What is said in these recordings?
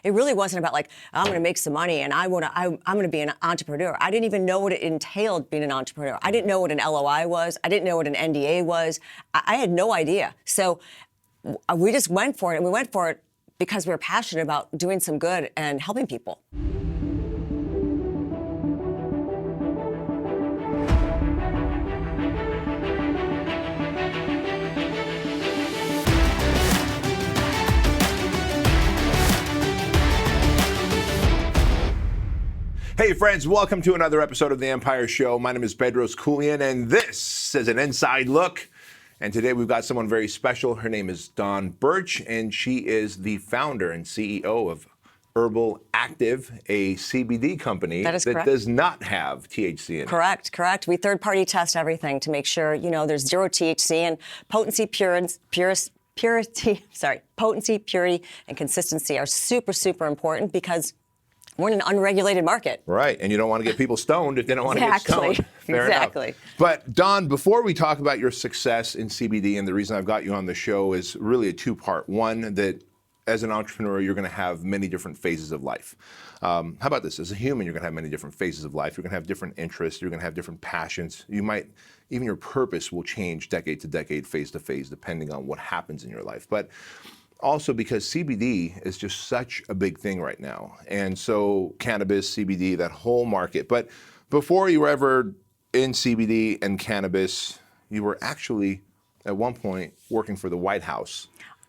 It really wasn't about like, I'm going to make some money and I'm going to be an entrepreneur. I didn't even know what it entailed being an entrepreneur. I didn't know what an LOI was. I didn't know what an NDA was. I had no idea. So we just went for it, and we went for it because we were passionate about doing some good and helping people. Hey friends, welcome to another episode of The Empire Show. My name is Bedros Keuilian, and this is an inside look. And today we've got someone very special. Her name is Birch, and she is the founder and CEO of Urbal Activ, a CBD company that does not have THC in it. Correct. We third-party test everything to make sure, there's zero THC, and potency, purity, and consistency are super, super important because we're in an unregulated market. Right, and you don't want to get people stoned if they don't want to get stoned. Fair enough. But Dawn, before we talk about your success in CBD, and the reason I've got you on the show is really a two-part. One, that as an entrepreneur, you're going to have many different phases of life. How about this? As a human, you're going to have many different phases of life. You're going to have different interests. You're going to have different passions. Even your purpose will change decade to decade, phase to phase, depending on what happens in your life. But also because CBD is just such a big thing right now. And so cannabis, CBD, that whole market. But before you were ever in CBD and cannabis, you were actually at one point working for the White House,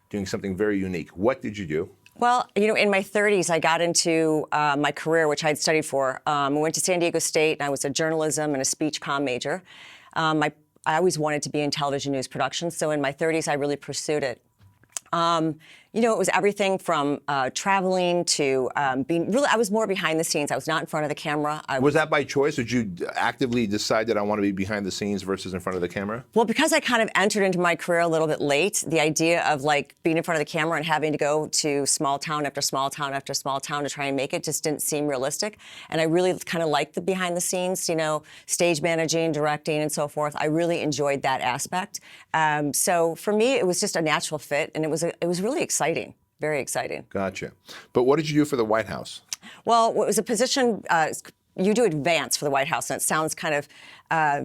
doing something very unique. What did you do? Well, in my 30s, I got into my career, which I'd studied for. I went to San Diego State, and I was a journalism and a speech comm major. I always wanted to be in television news production, so in my 30s, I really pursued it. It was everything from traveling to I was more behind the scenes. I was not in front of the camera. Was that by choice, or did you actively decide that I want to be behind the scenes versus in front of the camera? Well, because I kind of entered into my career a little bit late, the idea of being in front of the camera and having to go to small town after small town after small town to try and make it just didn't seem realistic. And I really kind of liked the behind the scenes, stage managing, directing, and so forth. I really enjoyed that aspect. So for me, it was just a natural fit, and it was really exciting, very exciting. Gotcha. But what did you do for the White House? Well, it was a position, you do advance for the White House, and it sounds kind of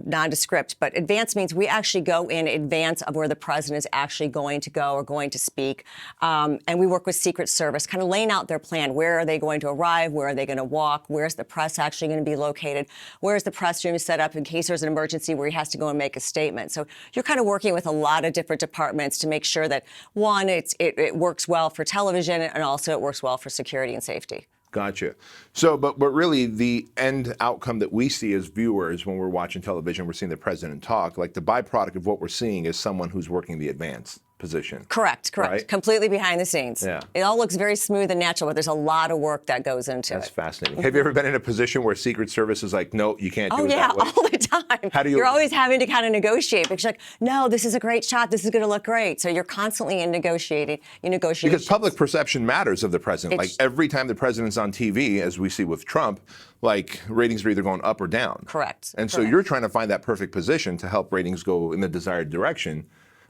nondescript, but advance means we actually go in advance of where the president is actually going to go or going to speak. And we work with Secret Service, kind of laying out their plan. Where are they going to arrive? Where are they going to walk? Where's the press actually going to be located? Where's the press room set up in case there's an emergency where he has to go and make a statement? So you're kind of working with a lot of different departments to make sure that, one, it works well for television, and also it works well for security and safety. Gotcha. So, but really the end outcome that we see as viewers when we're watching television, we're seeing the president talk, like the byproduct of what we're seeing is someone who's working the advance position. Correct. Right? Completely behind the scenes. Yeah. It all looks very smooth and natural, but there's a lot of work that goes into it. That's fascinating. Have you ever been in a position where Secret Service is like, no, you can't do it that way? Oh, yeah, all the time. How do you? You're always having to kind of negotiate because you're like, no, this is a great shot. This is going to look great. So you're constantly in negotiating. Because public perception matters of the president. Like every time the president's on TV, as we see with Trump, like ratings are either going up or down. Correct. And so you're trying to find that perfect position to help ratings go in the desired direction.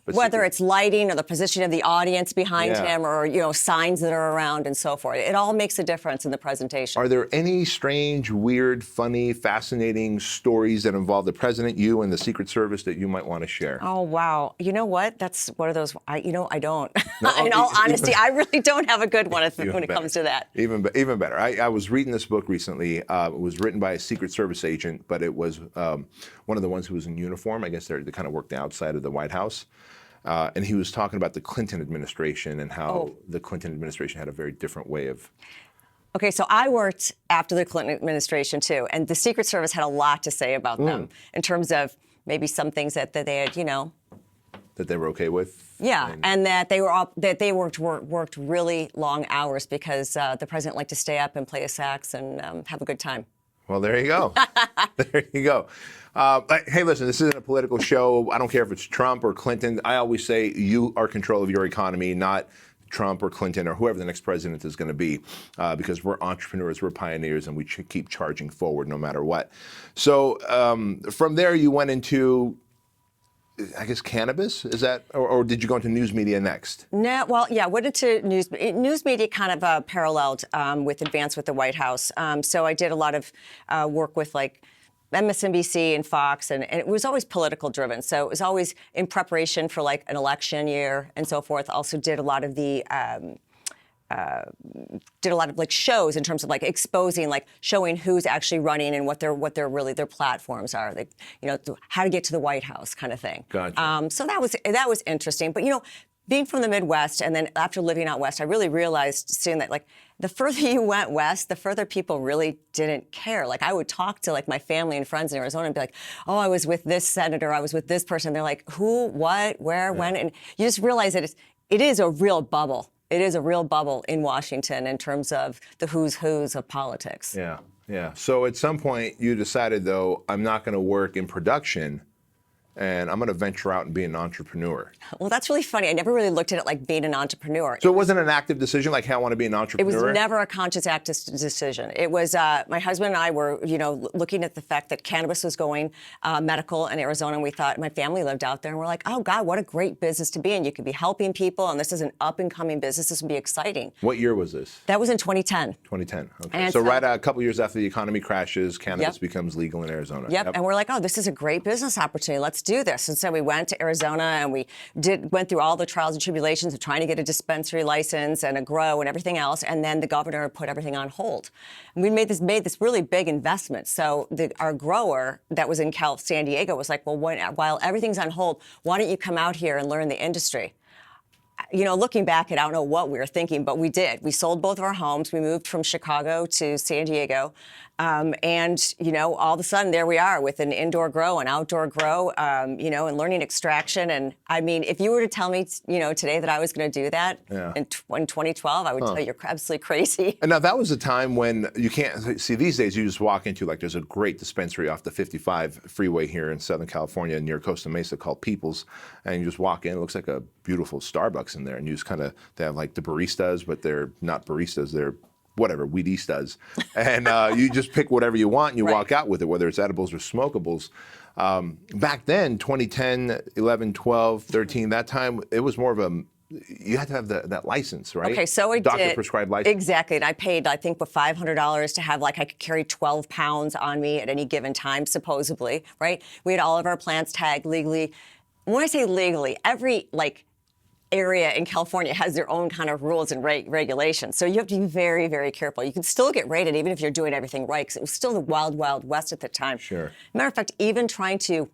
But whether it's lighting or the position of the audience behind him or, signs that are around and so forth. It all makes a difference in the presentation. Are there any strange, weird, funny, fascinating stories that involve the president, you, and the Secret Service that you might want to share? Oh, wow. You know what? That's one of those, I don't. No, in all honesty, I really don't have a good one when it comes to that. Even better. I was reading this book recently. It was written by a Secret Service agent, but it was one of the ones who was in uniform. I guess they kind of worked outside of the White House. And he was talking about the Clinton administration and how the Clinton administration had a very different way of... Okay, so I worked after the Clinton administration, too, and the Secret Service had a lot to say about them in terms of maybe some things that they had, that they were okay with? Yeah, and that they worked really long hours because the president liked to stay up and play a sax and have a good time. Well, there you go. There you go. Hey, listen, this isn't a political show. I don't care if it's Trump or Clinton. I always say you are in control of your economy, not Trump or Clinton or whoever the next president is going to be, because we're entrepreneurs, we're pioneers, and we keep charging forward no matter what. So from there, you went into I guess cannabis, is that, or did you go into news media next? No, well, yeah, went into news media kind of paralleled with Advance with the White House. So I did a lot of work with like MSNBC and Fox, and it was always political driven. So it was always in preparation for like an election year and so forth. Also did a lot of the like shows in terms of like exposing, like showing who's actually running and what their really their platforms are, like, you know, how to get to the White House kind of thing. Gotcha. So that was interesting. But, you know, being from the Midwest and then after living out west, I really realized seeing that like the further you went west, the further people really didn't care. Like I would talk to like my family and friends in Arizona and be like, oh, I was with this senator, I was with this person. They're like, who, what, where, when? And you just realize that it is a real bubble. It is a real bubble in Washington in terms of the who's of politics. Yeah, yeah. So at some point you decided, though, I'm not going to work in production and I'm going to venture out and be an entrepreneur. Well, that's really funny. I never really looked at it like being an entrepreneur. So it wasn't an active decision, like, hey, I want to be an entrepreneur? It was never a conscious active decision. It was, my husband and I were, you know, looking at the fact that cannabis was going medical in Arizona, and we thought, my family lived out there, and we're like, oh, God, what a great business to be in. You could be helping people, and this is an up-and-coming business. This would be exciting. What year was this? That was in 2010. 2010, okay. And so right a couple years after the economy crashes, cannabis becomes legal in Arizona. Yep, and we're like, oh, this is a great business opportunity. Let's do this. And so we went to Arizona and we went through all the trials and tribulations of trying to get a dispensary license and a grow and everything else. And then the governor put everything on hold. And we made this really big investment. So our grower that was in San Diego was like, well, while everything's on hold, why don't you come out here and learn the industry? You know, looking back, I don't know what we were thinking, but we did. We sold both of our homes. We moved from Chicago to San Diego. And, you know, all of a sudden, there we are with an indoor grow, an outdoor grow, you know, and learning extraction. And I mean, if you were to tell me, you know, today that I was going to do that in 2012, I would tell you you're absolutely crazy. And now that was a time when you can't see these days, you just walk into, like, there's a great dispensary off the 55 freeway here in Southern California near Costa Mesa called People's. And you just walk in, it looks like a beautiful Starbucks in there. And you just kind of, they have like the baristas, but they're not baristas, they're whatever, weedistas. And you just pick whatever you want and you walk out with it, whether it's edibles or smokables. Back then, 2010, 11, 12, 13, that time, it was more of you had to have that license, right? Okay, so I did. Doctor prescribed license. Exactly, and I paid, I think, $500 to have, like, I could carry 12 pounds on me at any given time, supposedly, right? We had all of our plants tagged legally. When I say legally, every, like, area in California has their own kind of rules and regulations. So you have to be very, very careful. You can still get raided even if you're doing everything right, because it was still the wild, wild west at the time. Sure. Matter of fact, even trying to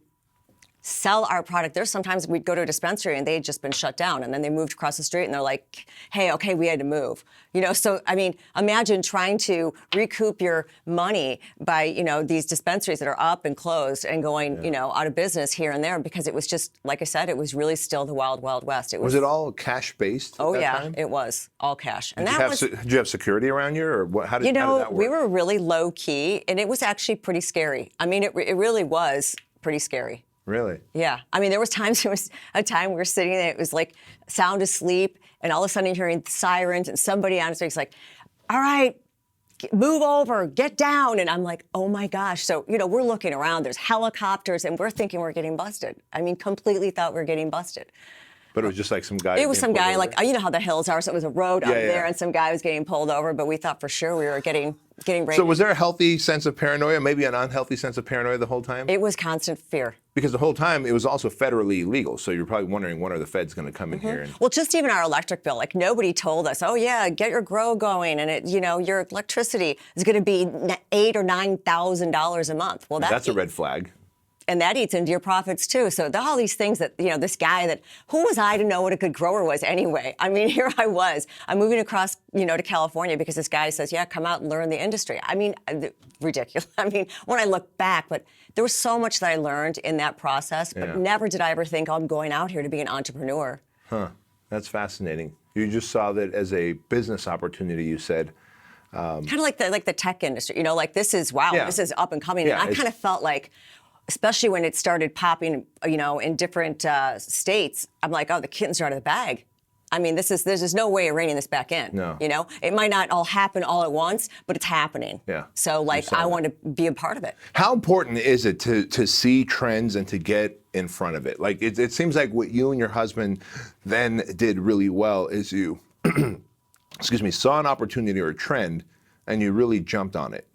sell our product, there's sometimes we'd go to a dispensary and they had just been shut down, and then they moved across the street and they're like, hey, okay, we had to move. You know, so I mean, imagine trying to recoup your money by, you know, these dispensaries that are up and closed and going, you know, out of business here and there, because it was just, like I said, it was really still the wild, wild west. Was it all cash based? Oh at that yeah, time? it was all cash. And did you have security around you, or what? How did that work? We were really low key, and it was actually pretty scary. I mean, it really was pretty scary. Really? Yeah. I mean, there was a time we were sitting there, it was like sound asleep, and all of a sudden you're hearing sirens, and somebody on the street's like, all right, move over, get down. And I'm like, oh my gosh. So, you know, we're looking around, there's helicopters, and we're thinking we're getting busted. I mean, completely thought we were getting busted. But it was just like some guy. It was some guy, like, you know how the hills are, so it was a road up there, and some guy was getting pulled over, but we thought for sure we were getting raided. So was there a healthy sense of paranoia, maybe an unhealthy sense of paranoia the whole time? It was constant fear. Because the whole time it was also federally illegal, so you're probably wondering, when are the feds going to come in here? Well, just even our electric bill, like nobody told us, oh yeah, get your grow going, and it, you know, your electricity is going to be $8,000 or $9,000 a month. Well, that's a red flag. And that eats into your profits too. So all these things that, you know, this guy that, who was I to know what a good grower was anyway? I mean, here I was. I'm moving across, you know, to California because this guy says, yeah, come out and learn the industry. I mean, ridiculous. I mean, when I look back, but there was so much that I learned in that process, but never did I ever think, oh, I'm going out here to be an entrepreneur. Huh. That's fascinating. You just saw that as a business opportunity, you said. Kind of like the tech industry, you know, like this is, wow, this is up and coming. Yeah, and I kind of felt like, especially when it started popping, you know, in different states, I'm like, oh, the kittens are out of the bag. I mean, there's just no way of reining this back in. No. You know, it might not all happen all at once, but it's happening. Yeah. So, like, I want to be a part of it. How important is it to see trends and to get in front of it. Like it seems like what you and your husband then did really well is you, excuse me, saw an opportunity or a trend and you really jumped on it.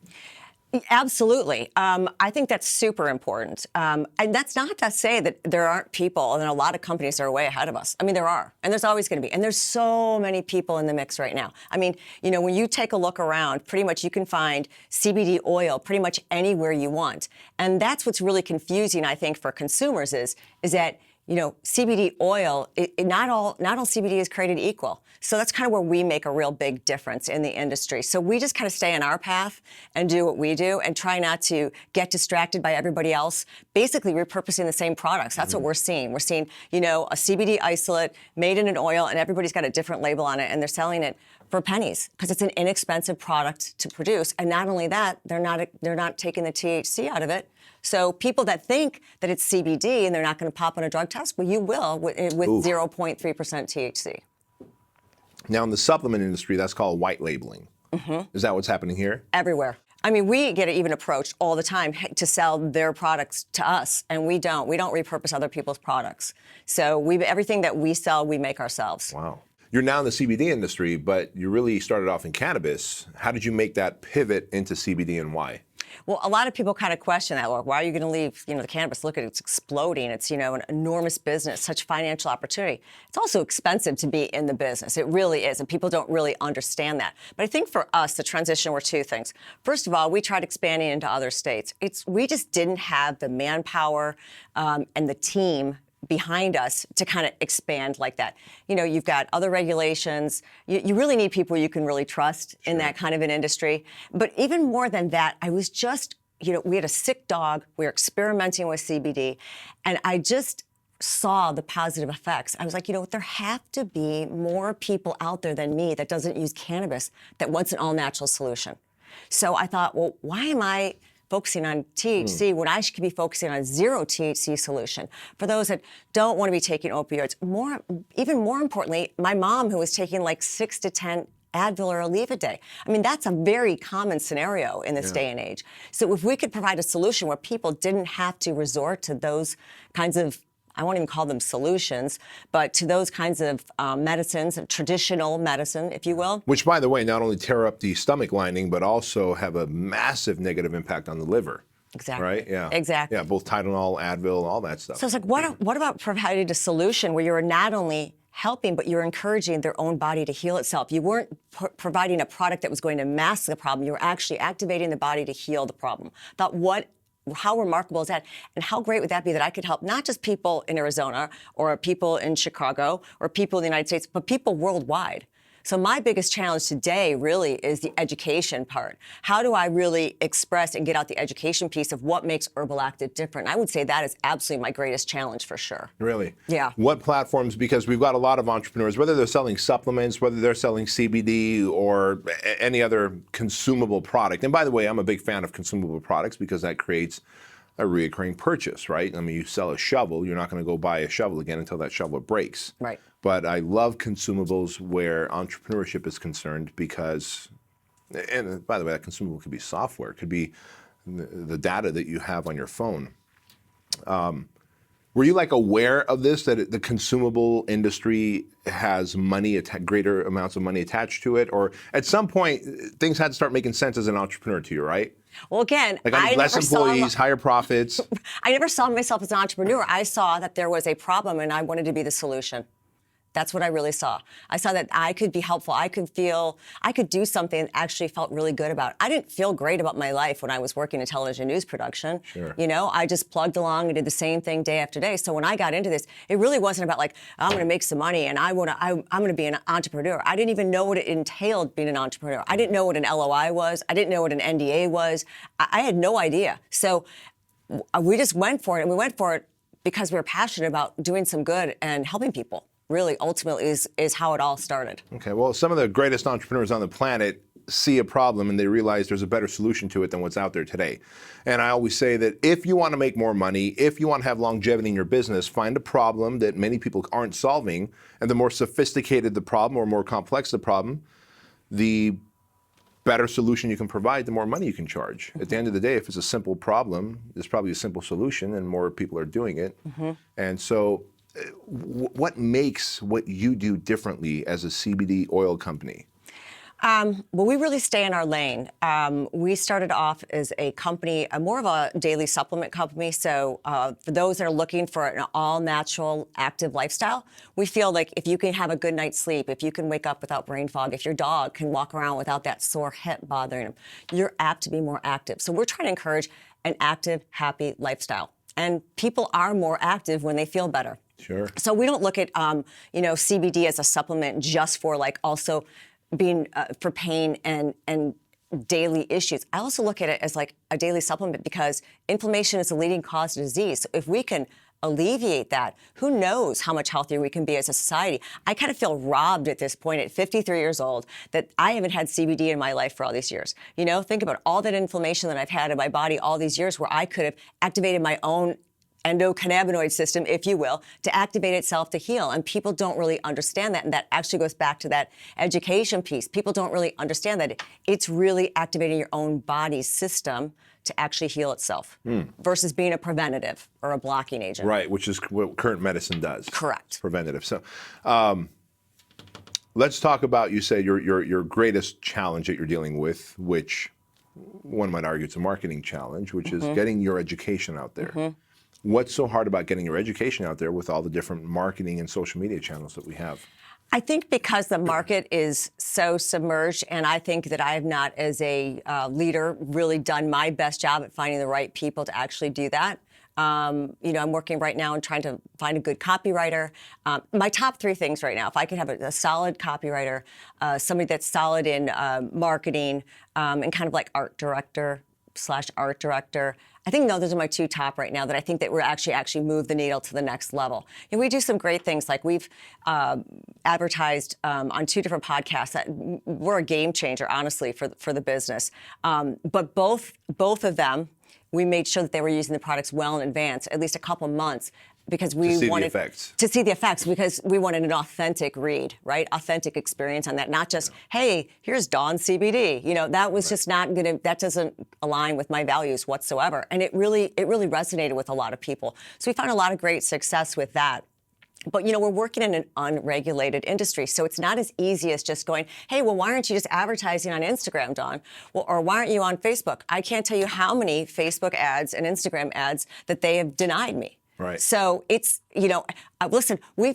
Absolutely. I think that's super important. And that's not to say that there aren't people and a lot of companies that are way ahead of us. I mean, there are, and there's always going to be. And there's so many people in the mix right now. I mean, you know, when you take a look around, pretty much you can find CBD oil pretty much anywhere you want. And that's what's really confusing, I think, for consumers is that, you know, CBD oil, not all CBD is created equal. So that's kind of where we make a real big difference in the industry. So we just kind of stay on our path and do what we do and try not to get distracted by everybody else, basically repurposing the same products. That's what we're seeing. We're seeing, you know, a CBD isolate made in an oil and everybody's got a different label on it and they're selling it for pennies because it's an inexpensive product to produce. And not only that, they're not taking the THC out of it. So people that think that it's CBD and they're not going to pop on a drug test, well, you will with 0.3% THC. Now, in the supplement industry, that's called white labeling. Is that what's happening here? Everywhere. I mean, we get even approached all the time to sell their products to us, and we don't. We don't repurpose other people's products. So everything that we sell, we make ourselves. Wow. You're now in the CBD industry, but you really started off in cannabis. How did you make that pivot into CBD and why? Well, a lot of people kind of question that. Look, why are you going to leave, you know, the cannabis? Look at it, it's exploding. It's, you know, an enormous business, such financial opportunity. It's also expensive to be in the business. It really is, and people don't really understand that. But I think for us, the transition were two things. First of all, we tried expanding into other states. We just didn't have the manpower and the team behind us to kind of expand like that. You know, you've got other regulations. You really need people you can really trust in that kind of an industry. But even more than that, I was just, you know, we had a sick dog. We were experimenting with CBD. And I just saw the positive effects. I was like, you know, there have to be more people out there than me that doesn't use cannabis that wants an all-natural solution. So I thought, well, why am I focusing on THC when I should be focusing on a zero THC solution for those that don't want to be taking opioids. Even more importantly, my mom who was taking like 6 to 10 Advil or Aleve a day. I mean, that's a very common scenario in this day and age. So if we could provide a solution where people didn't have to resort to those kinds of, I won't even call them solutions, but to those kinds of medicines, traditional medicine, if you will. Which, by the way, not only tear up the stomach lining, but also have a massive negative impact on the liver. Exactly. Right? Yeah. Exactly. Yeah, both Tylenol, Advil, all that stuff. So it's like, what about providing a solution where you're not only helping, but you're encouraging their own body to heal itself? You weren't providing a product that was going to mask the problem. You were actually activating the body to heal the problem. How remarkable is that? And how great would that be that I could help not just people in Arizona or people in Chicago or people in the United States, but people worldwide? So my biggest challenge today really is the education part. How do I really express and get out the education piece of what makes Urbal Activ different? I would say that is absolutely my greatest challenge for sure. Really? Yeah. What platforms, because we've got a lot of entrepreneurs, whether they're selling supplements, whether they're selling CBD or any other consumable product. And by the way, I'm a big fan of consumable products because that creates a reoccurring purchase, right? I mean, you sell a shovel, you're not going to go buy a shovel again until that shovel breaks. Right. But I love consumables where entrepreneurship is concerned because, and by the way, that consumable could be software, it could be the data that you have on your phone. Were you like aware of this, that the consumable industry has money, greater amounts of money attached to it? Or at some point, things had to start making sense as an entrepreneur to you, right? Well, again, like I less employees, higher profits. I never saw myself as an entrepreneur. I saw that there was a problem and I wanted to be the solution. That's what I really saw. I saw that I could be helpful. I could do something that actually felt really good about it. I didn't feel great about my life when I was working in television news production. Sure. You know, I just plugged along and did the same thing day after day. So when I got into this, it really wasn't about like, I'm going to make some money and I'm going to be an entrepreneur. I didn't even know what it entailed being an entrepreneur. I didn't know what an LOI was. I didn't know what an NDA was. I had no idea. So we just went for it, and we went for it because we were passionate about doing some good and helping people. Really, ultimately, is how it all started. Okay, well, some of the greatest entrepreneurs on the planet see a problem and they realize there's a better solution to it than what's out there today. And I always say that if you want to make more money, if you want to have longevity in your business, find a problem that many people aren't solving, and the more sophisticated the problem or more complex the problem, the better solution you can provide, the more money you can charge. At the end of the day, if it's a simple problem, there's probably a simple solution, and more people are doing it. And so, what makes what you do differently as a CBD oil company? Well, we really stay in our lane. We started off as a company, more of a daily supplement company. So for those that are looking for an all-natural, active lifestyle, we feel like if you can have a good night's sleep, if you can wake up without brain fog, if your dog can walk around without that sore hip bothering him, you're apt to be more active. So we're trying to encourage an active, happy lifestyle. And people are more active when they feel better. Sure. So we don't look at, CBD as a supplement just for also being for pain and daily issues. I also look at it as like a daily supplement because inflammation is the leading cause of disease. So if we can alleviate that, who knows how much healthier we can be as a society. I kind of feel robbed at this point at 53 years old that I haven't had CBD in my life for all these years. Think about all that inflammation that I've had in my body all these years where I could have activated my own endocannabinoid system, if you will, to activate itself to heal. And people don't really understand that. And that actually goes back to that education piece. People don't really understand that it's really activating your own body's system to actually heal itself versus being a preventative or a blocking agent. Right, which is what current medicine does. Correct. Preventative. So let's talk about, you say, your greatest challenge that you're dealing with, which one might argue it's a marketing challenge, which is getting your education out there. What's so hard about getting your education out there with all the different marketing and social media channels that we have? I think because the market is so submerged, and I think that I have not, as a leader, really done my best job at finding the right people to actually do that. I'm working right now and trying to find a good copywriter. My top three things right now, if I could have a solid copywriter, somebody that's solid in marketing, and kind of like art director, I think those are my two top right now that I think that we're actually move the needle to the next level. And we do some great things, like we've advertised on 2 different podcasts that we're a game changer, honestly, for the business. But both of them, we made sure that they were using the products well in advance, at least a couple months, because we wanted to see the effects, because we wanted an authentic read, right? Authentic experience on that, not just, hey, here's Dawn CBD. That was just not gonna, that doesn't align with my values whatsoever. And it really resonated with a lot of people. So we found a lot of great success with that. But, we're working in an unregulated industry, so it's not as easy as just going, hey, well, why aren't you just advertising on Instagram, Dawn? Well, or why aren't you on Facebook? I can't tell you how many Facebook ads and Instagram ads that they have denied me. Right. So it's, listen, we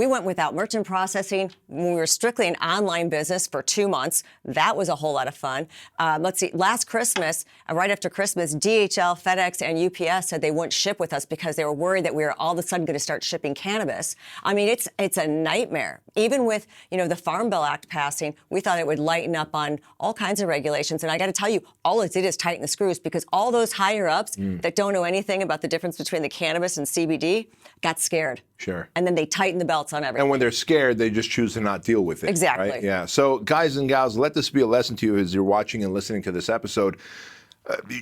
went without merchant processing when we were strictly an online business for 2 months. That was a whole lot of fun. Let's see, last Christmas, right after Christmas, DHL, FedEx, and UPS said they wouldn't ship with us because they were worried that we were all of a sudden going to start shipping cannabis. I mean, it's a nightmare. Even with, the Farm Bill Act passing, we thought it would lighten up on all kinds of regulations. And I got to tell you, all it did is tighten the screws, because all those higher ups that don't know anything about the difference between the cannabis and CBD got scared. Sure. And then they tighten the belts on everything. And when they're scared, they just choose to not deal with it. Exactly. Right? Yeah. So guys and gals, let this be a lesson to you as you're watching and listening to this episode.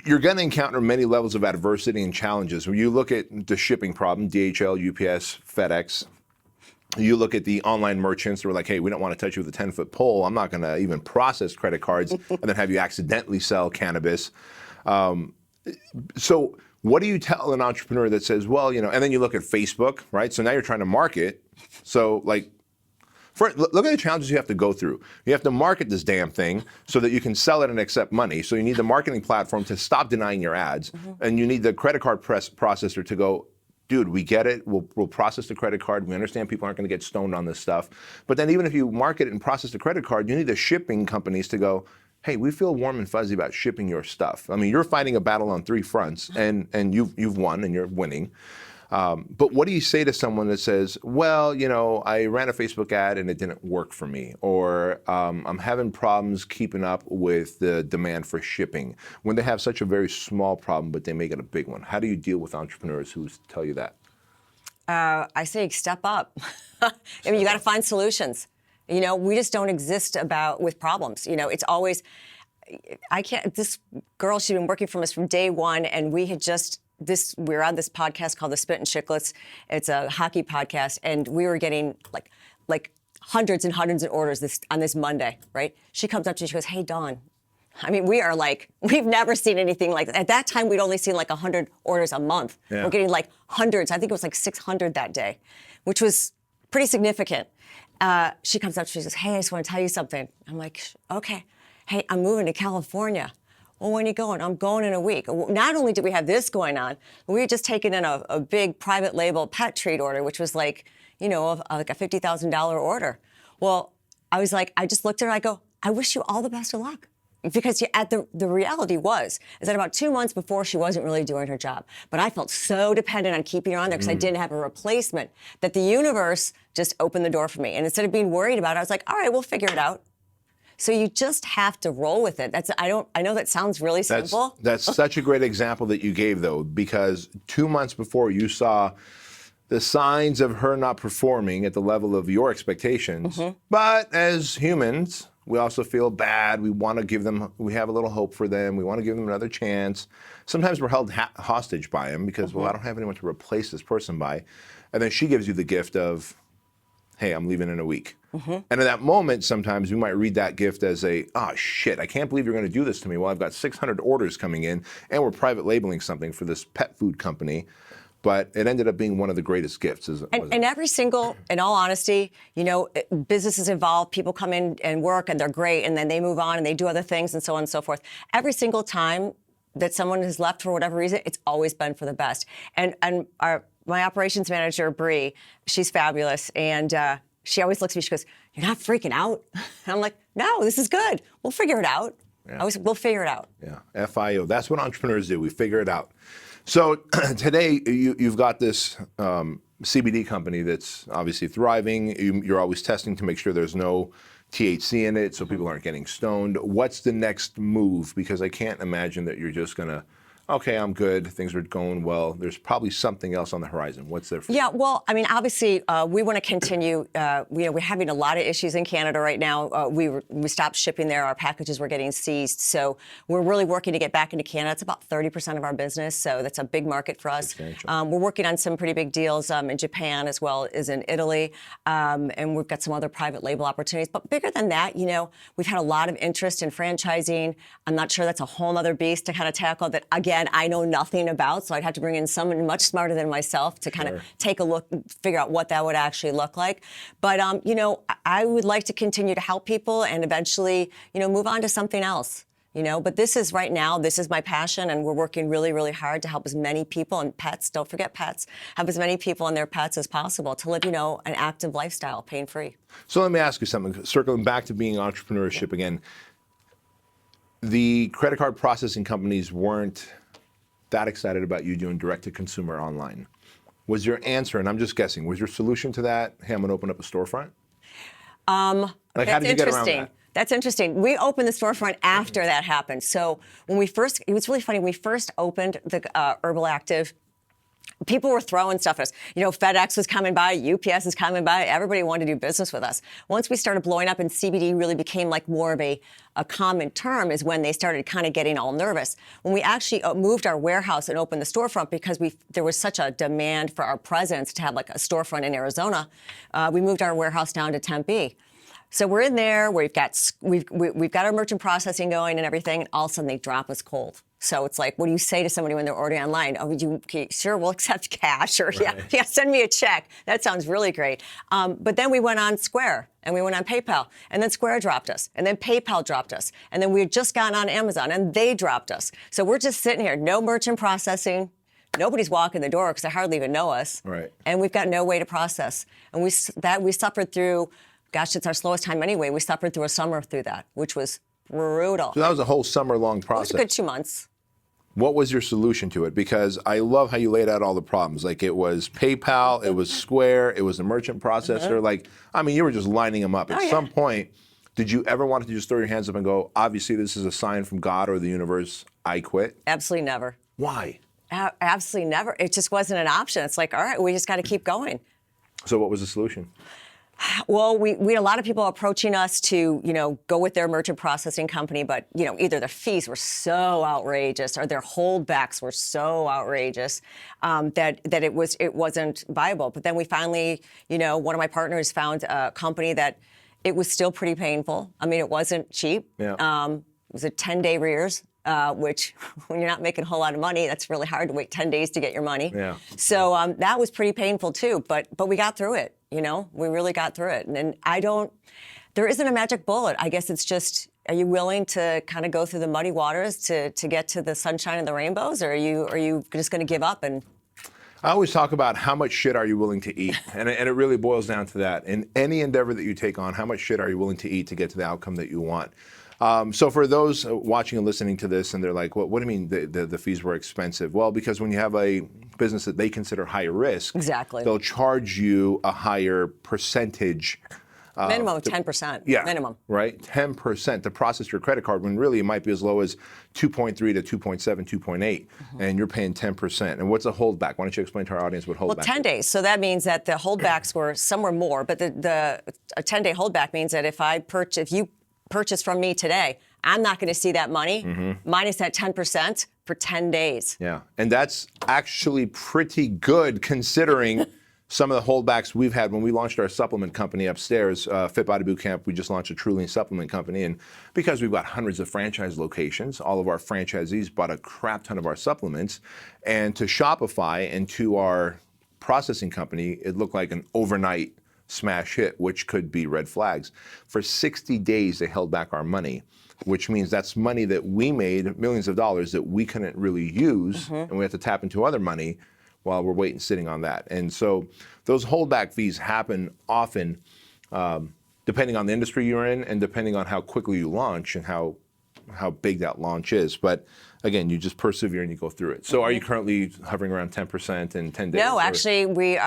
You're going to encounter many levels of adversity and challenges. When you look at the shipping problem, DHL, UPS, FedEx, you look at the online merchants who are like, hey, we don't want to touch you with a 10-foot pole. I'm not going to even process credit cards and then have you accidentally sell cannabis. So what do you tell an entrepreneur that says, well, and then you look at Facebook, right? So now you're trying to market. So look at the challenges you have to go through. You have to market this damn thing so that you can sell it and accept money. So you need the marketing platform to stop denying your ads. And you need the credit card processor to go, dude, we get it. We'll process the credit card. We understand people aren't going to get stoned on this stuff. But then even if you market it and process the credit card, you need the shipping companies to go, hey, we feel warm and fuzzy about shipping your stuff. I mean, you're fighting a battle on 3 fronts, and you've won and you're winning. But what do you say to someone that says, well, I ran a Facebook ad and it didn't work for me, or I'm having problems keeping up with the demand for shipping, when they have such a very small problem, but they make it a big one? How do you deal with entrepreneurs who tell you that? I say step up. I mean, you got to find solutions. We just don't exist with problems. It's always, this girl, she'd been working for us from day one, and we were on this podcast called The Spit and Chicklets. It's a hockey podcast, and we were getting like hundreds and hundreds of orders on this Monday, right? She comes up to me, she goes, hey, Dawn, I mean, we've never seen anything like that. At that time, we'd only seen like 100 orders a month. Yeah. We're getting like hundreds. I think it was like 600 that day, which was pretty significant. She comes up, she says, hey, I just want to tell you something. I'm like, okay. Hey, I'm moving to California. Well, when are you going? I'm going in a week. Not only did we have this going on, we had just taken in a big private label pet treat order, which was like, like a $50,000 order. Well, I was like, I just looked at her, I go, I wish you all the best of luck. Because the reality is that about 2 months before, she wasn't really doing her job. But I felt so dependent on keeping her on there because I didn't have a replacement that the universe just opened the door for me. And instead of being worried about it, I was like, all right, we'll figure it out. So you just have to roll with it. I know that sounds really simple. That's such a great example that you gave, though, because 2 months before you saw the signs of her not performing at the level of your expectations. But as humans, we also feel bad. We want to give them, we have a little hope for them. We want to give them another chance. Sometimes we're held hostage by them because, well, I don't have anyone to replace this person by. And then she gives you the gift of, hey, I'm leaving in a week. And in that moment, sometimes we might read that gift as oh shit, I can't believe you're going to do this to me. Well, I've got 600 orders coming in and we're private labeling something for this pet food company. But it ended up being one of the greatest gifts. And every single, in all honesty, businesses evolve, people come in and work and they're great and then they move on and they do other things and so on and so forth. Every single time that someone has left for whatever reason, it's always been for the best. And my operations manager, Bree, she's fabulous. And she always looks at me, she goes, you're not freaking out? And I'm like, no, this is good. We'll figure it out. Yeah. We'll figure it out. Yeah, FIO. That's what entrepreneurs do. We figure it out. So today you've got this CBD company that's obviously thriving. You're always testing to make sure there's no THC in it so people aren't getting stoned. What's the next move? Because I can't imagine that you're just going to, okay, I'm good, things are going well. There's probably something else on the horizon. What's there for you? Yeah, well, I mean, obviously, we want to continue. We're having a lot of issues in Canada right now. We stopped shipping there. Our packages were getting seized. So we're really working to get back into Canada. It's about 30% of our business, so that's a big market for us. We're working on some pretty big deals in Japan as well as in Italy. And we've got some other private label opportunities. But bigger than that, we've had a lot of interest in franchising. I'm not sure that's a whole other beast to kind of tackle that, again, I know nothing about, so I'd have to bring in someone much smarter than myself to kind of take a look, figure out what that would actually look like. But, I would like to continue to help people and eventually, move on to something else. But this is right now, this is my passion, and we're working really, really hard to help as many people and pets, don't forget pets, help as many people and their pets as possible to live, an active lifestyle, pain-free. So let me ask you something, circling back to being entrepreneurship again. The credit card processing companies weren't that excited about you doing direct-to-consumer online. Was your answer, and I'm just guessing, was your solution to that, hey, I'm going to open up a storefront? How did you get around that? That's interesting. We opened the storefront after that happened. So when it was really funny, when we first opened the Urbal Activ, people were throwing stuff at us. FedEx was coming by, UPS is coming by. Everybody wanted to do business with us. Once we started blowing up and CBD really became like more of a common term is when they started kind of getting all nervous. When we actually moved our warehouse and opened the storefront because there was such a demand for our presence to have like a storefront in Arizona, we moved our warehouse down to Tempe. So we're in there, we've got our merchant processing going and everything, and all of a sudden they drop us cold. So it's like, what do you say to somebody when they're ordering online? Oh, okay, sure, we'll accept cash, or yeah, send me a check. That sounds really great. But then we went on Square, and we went on PayPal, and then Square dropped us, and then PayPal dropped us, and then we had just gotten on Amazon, and they dropped us. So we're just sitting here, no merchant processing. Nobody's walking the door because they hardly even know us. Right. And we've got no way to process. And we suffered through, gosh, it's our slowest time anyway. We suffered through a summer through that, which was brutal. So that was a whole summer-long process. It was a good 2 months. What was your solution to it? Because I love how you laid out all the problems. Like it was PayPal, it was Square, it was a merchant processor. You were just lining them up. At some point, did you ever want to just throw your hands up and go, obviously this is a sign from God or the universe, I quit? Absolutely never. Why? Absolutely never. It just wasn't an option. It's like, all right, we just got to keep going. So what was the solution? Well, we had a lot of people approaching us to, go with their merchant processing company, but, either their fees were so outrageous or their holdbacks were so outrageous that it wasn't viable. But then we finally, one of my partners found a company that it was still pretty painful. I mean, it wasn't cheap. Yeah. was it 10-day rears, which when you're not making a whole lot of money, that's really hard to wait 10 days to get your money. Yeah. So that was pretty painful too, but we got through it, we really got through it. And there isn't a magic bullet. I guess it's just, are you willing to kind of go through the muddy waters to get to the sunshine and the rainbows, or are you just going to give up? And I always talk about how much shit are you willing to eat, and it really boils down to that. In any endeavor that you take on, how much shit are you willing to eat to get to the outcome that you want? So for those watching and listening to this, and they're like, "What do you mean the fees were expensive?" Well, because when you have a business that they consider higher risk, exactly, they'll charge you a higher percentage. Minimum of 10%. Yeah. Minimum. Right? 10% to process your credit card, when really it might be as low as 2.3 to 2.7, 2.8, and you're paying 10%. And what's a holdback? Why don't you explain to our audience what holdback is? 10 days. So that means that the holdbacks were somewhere more, but a 10-day holdback means that if you purchase from me today, I'm not going to see that money minus that 10% for 10 days. Yeah. And that's actually pretty good considering some of the holdbacks we've had when we launched our supplement company upstairs, Fit Body Bootcamp. We just launched a Truly supplement company, and because we've got hundreds of franchise locations, all of our franchisees bought a crap ton of our supplements, and to Shopify and to our processing company, it looked like an overnight smash hit, which could be red flags. For 60 days, they held back our money, which means that's money that we made, millions of dollars that we couldn't really use, and we have to tap into other money while we're waiting, sitting on that. And so those holdback fees happen often, depending on the industry you're in and depending on how quickly you launch and how big that launch is. But again, you just persevere and you go through it. So are you currently hovering around 10% in 10 days? No, actually, we,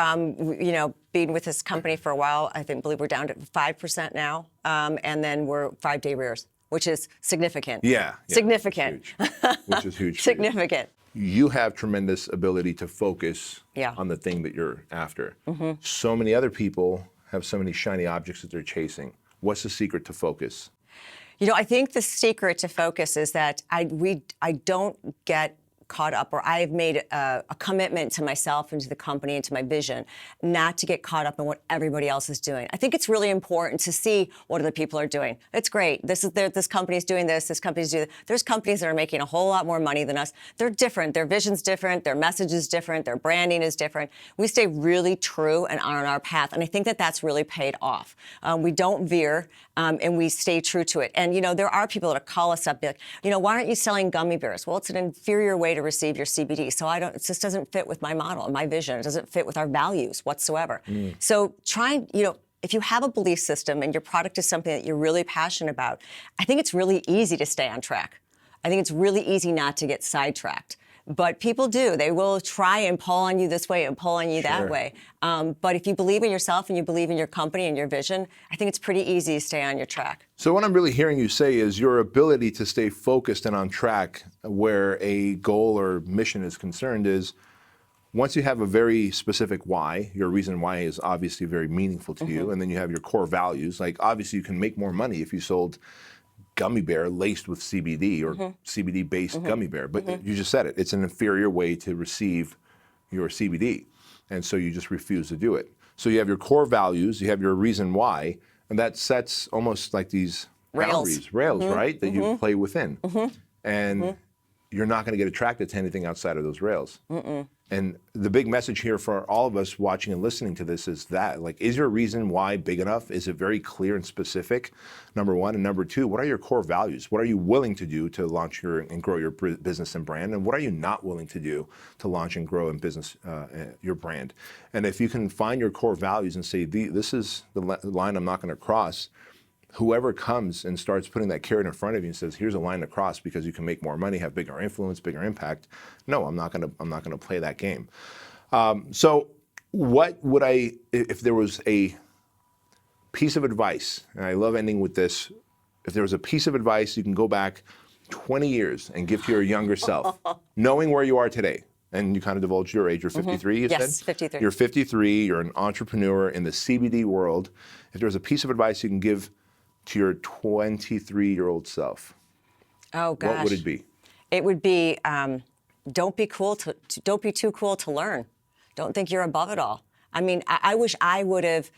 being with this company for a while, believe we're down to 5% now. And then we're 5-day rears, which is significant. Yeah. Significant. Which is huge. Significant. You have tremendous ability to focus on the thing that you're after. So many other people have so many shiny objects that they're chasing. What's the secret to focus? I think the secret to focus is that I don't get caught up, or I've made a commitment to myself and to the company and to my vision not to get caught up in what everybody else is doing. I think it's really important to see what other people are doing. It's great. This company's doing this company's doing that. There's companies that are making a whole lot more money than us. They're different. Their vision's different. Their message is different. Their branding is different. We stay really true and on our path, and I think that that's really paid off. We don't veer, and we stay true to it. And, there are people that call us up, be like, why aren't you selling gummy bears? Well, it's an inferior way to receive your CBD. So it just doesn't fit with my model and my vision. It doesn't fit with our values whatsoever. So if you have a belief system and your product is something that you're really passionate about, I think it's really easy to stay on track. I think it's really easy not to get sidetracked. But people do. They will try and pull on you this way and pull on you that way. But if you believe in yourself and you believe in your company and your vision, I think it's pretty easy to stay on your track. So what I'm really hearing you say is your ability to stay focused and on track where a goal or mission is concerned is once you have a very specific why, your reason why is obviously very meaningful to you, and then you have your core values. Like obviously you can make more money if you sold gummy bear laced with CBD or CBD-based gummy bear. But you just said it. It's an inferior way to receive your CBD. And so you just refuse to do it. So you have your core values, you have your reason why, and that sets almost like these rails, right, that you play within. And you're not going to get attracted to anything outside of those rails. And the big message here for all of us watching and listening to this is that, is your reason why big enough? Is it very clear and specific? Number one. And number two, what are your core values? What are you willing to do to launch and grow your business and brand? And what are you not willing to do to launch and grow in business your brand? And if you can find your core values and say, this is the line I'm not going to cross, whoever comes and starts putting that carrot in front of you and says, here's a line to cross because you can make more money, have bigger influence, bigger impact. No, I'm not gonna play that game. So what would if there was a piece of advice, and I love ending with this, if there was a piece of advice you can go back 20 years and give to your younger self, knowing where you are today, and you kind of divulged your age, you're 53, you said? Yes, 53. You're 53, you're an entrepreneur in the CBD world. If there was a piece of advice you can give to your 23-year-old self, what would it be? It would be don't be too cool to learn. Don't think you're above it all. I mean, I wish I would have,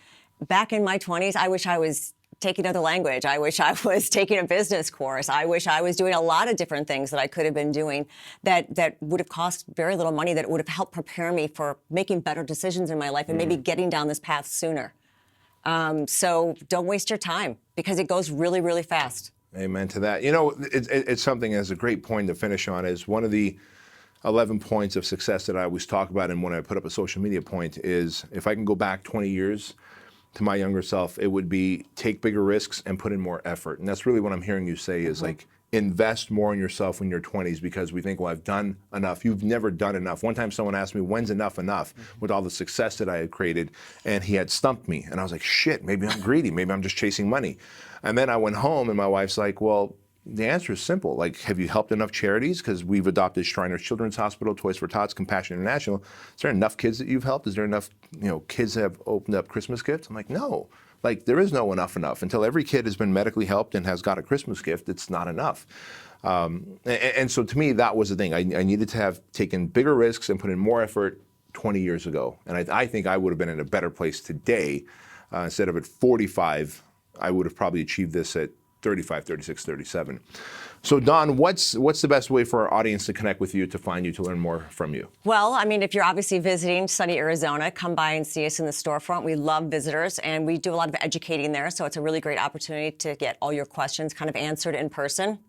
back in my 20s, I wish I was taking another language. I wish I was taking a business course. I wish I was doing a lot of different things that I could have been doing that would have cost very little money, that would have helped prepare me for making better decisions in my life and maybe getting down this path sooner. So don't waste your time, because it goes really, really fast. Amen to that. It's something as a great point to finish on, is one of the 11 points of success that I always talk about, and when I put up a social media point, is if I can go back 20 years to my younger self, it would be take bigger risks and put in more effort. And that's really what I'm hearing you say is like, invest more in yourself in your 20s, because we think, well, I've done enough. You've never done enough. One time someone asked me, when's enough with all the success that I had created? And he had stumped me. And I was like, shit, maybe I'm greedy. Maybe I'm just chasing money. And then I went home and my wife's like, well, the answer is simple. Like, have you helped enough charities? Because we've adopted Shriners Children's Hospital, Toys for Tots, Compassion International. Is there enough kids that you've helped? Is there enough, kids that have opened up Christmas gifts? I'm like, no. Like, there is no enough. Until every kid has been medically helped and has got a Christmas gift, it's not enough. And so to me, that was the thing. I needed to have taken bigger risks and put in more effort 20 years ago. And I think I would have been in a better place today. Instead of at 45, I would have probably achieved this at 35, 36, 37. So Dawn, what's the best way for our audience to connect with you, to find you, to learn more from you? Well, I mean, if you're obviously visiting sunny Arizona, come by and see us in the storefront. We love visitors, and we do a lot of educating there, so it's a really great opportunity to get all your questions kind of answered in person.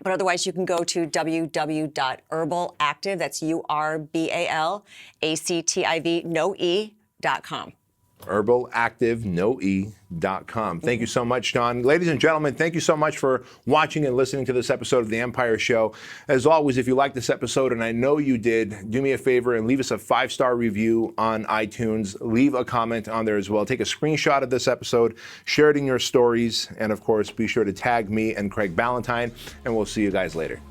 But otherwise, you can go to www.urbalactiv, that's URBALACTIV, no E.com. UrbalActiv.com. Thank you so much, Dawn. Ladies and gentlemen, thank you so much for watching and listening to this episode of The Empire Show. As always, if you liked this episode, and I know you did, do me a favor and leave us a 5-star review on iTunes. Leave a comment on there as well. Take a screenshot of this episode, share it in your stories, and of course, be sure to tag me and Craig Ballantyne, and we'll see you guys later.